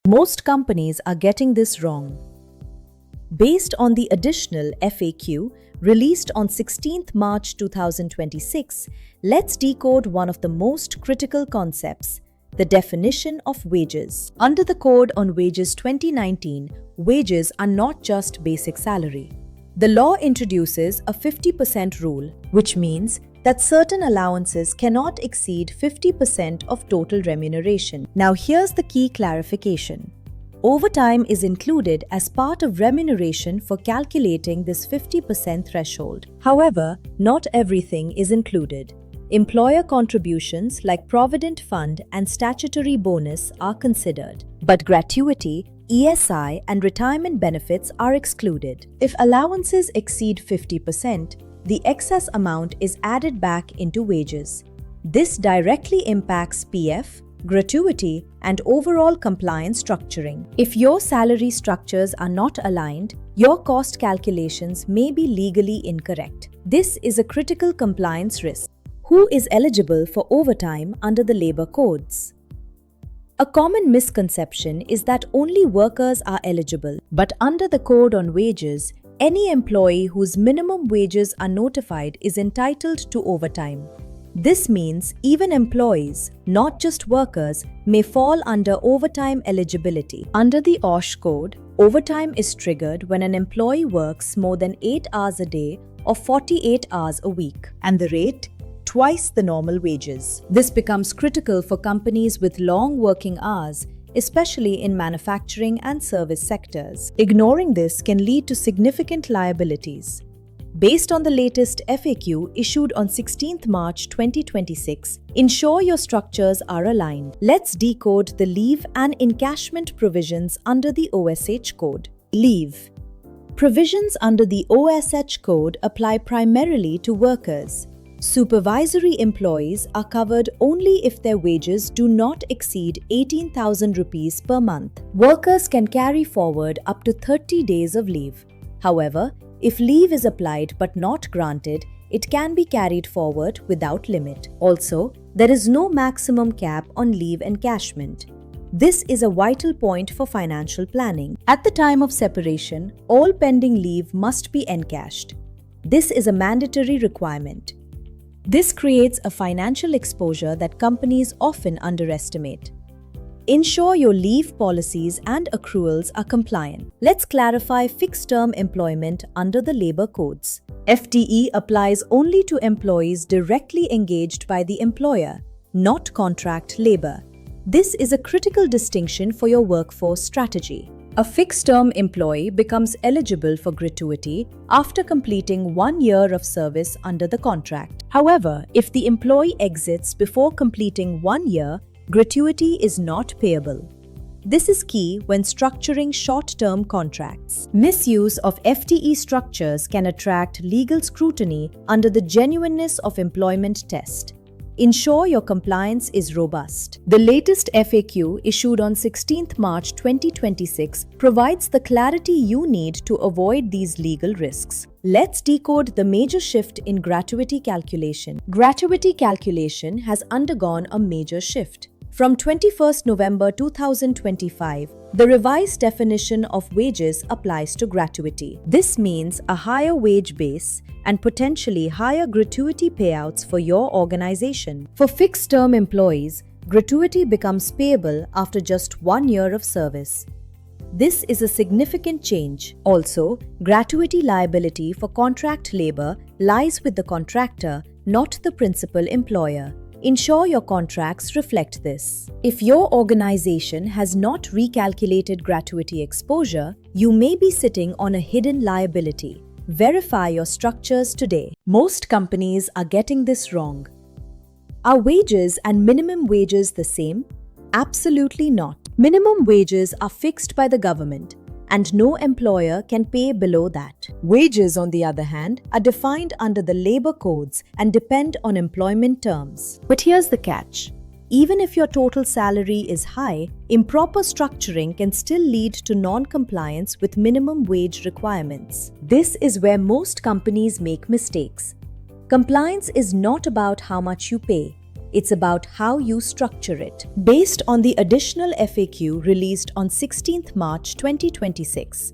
Most companies are getting this wrong. Based on the additional FAQ released on 16th March 2026, let's decode one of the most critical concepts, the definition of wages. Under the Code on Wages 2019, wages are not just basic salary. The law introduces a 50% rule, which means that certain allowances cannot exceed 50% of total remuneration. Now here's the key clarification. Overtime is included as part of remuneration for calculating this 50% threshold. However, not everything is included. Employer contributions like Provident Fund and statutory bonus are considered, but gratuity, ESI, and retirement benefits are excluded. If allowances exceed 50%, the excess amount is added back into wages. This directly impacts PF, gratuity, and overall compliance structuring. If your salary structures are not aligned, your cost calculations may be legally incorrect. This is a critical compliance risk. Who is eligible for overtime under the labor codes? A common misconception is that only workers are eligible, but under the Code on Wages, any employee whose minimum wages are notified is entitled to overtime. This means even employees, not just workers, may fall under overtime eligibility. Under the OSH code, overtime is triggered when an employee works more than 8 hours a day or 48 hours a week, and the rate twice the normal wages. This becomes critical for companies with long working hours, especially in manufacturing and service sectors. Ignoring this can lead to significant liabilities. Based on the latest FAQ issued on 16th March 2026, ensure your structures are aligned. Let's decode the leave and encashment provisions under the OSH code. Leave. Provisions under the OSH code apply primarily to workers. Supervisory employees are covered only if their wages do not exceed 18,000 rupees per month. Workers can carry forward up to 30 days of leave. However, if leave is applied but not granted, it can be carried forward without limit. Also, there is no maximum cap on leave encashment. This is a vital point for financial planning. At the time of separation, all pending leave must be encashed. This is a mandatory requirement. This creates a financial exposure that companies often underestimate. Ensure your leave policies and accruals are compliant. Let's clarify fixed-term employment under the labor codes. FTE applies only to employees directly engaged by the employer, not contract labor. This is a critical distinction for your workforce strategy. A fixed-term employee becomes eligible for gratuity after completing 1 year of service under the contract. However, if the employee exits before completing 1 year, gratuity is not payable. This is key when structuring short-term contracts. Misuse of FTE structures can attract legal scrutiny under the genuineness of employment test. Ensure your compliance is robust. The latest FAQ issued on 16th March 2026 provides the clarity you need to avoid these legal risks. Let's decode the major shift in gratuity calculation. Gratuity calculation has undergone a major shift. From 21st November 2025, the revised definition of wages applies to gratuity. This means a higher wage base and potentially higher gratuity payouts for your organization. For fixed-term employees, gratuity becomes payable after just 1 year of service. This is a significant change. Also, gratuity liability for contract labor lies with the contractor, not the principal employer. Ensure your contracts reflect this. If your organization has not recalculated gratuity exposure, you may be sitting on a hidden liability. Verify your structures today. Most companies are getting this wrong. Are wages and minimum wages the same? Absolutely not. Minimum wages are fixed by the government, and no employer can pay below that. Wages, on the other hand, are defined under the labor codes and depend on employment terms. But here's the catch. Even if your total salary is high, improper structuring can still lead to non-compliance with minimum wage requirements. This is where most companies make mistakes. Compliance is not about how much you pay. It's about how you structure it. Based on the additional FAQ released on 16th March 2026,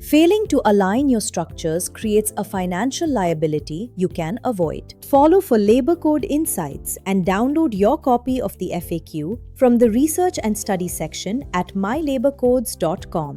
failing to align your structures creates a financial liability you can avoid. Follow for labor code insights and download your copy of the FAQ from the Research and Study section at mylaborcodes.com.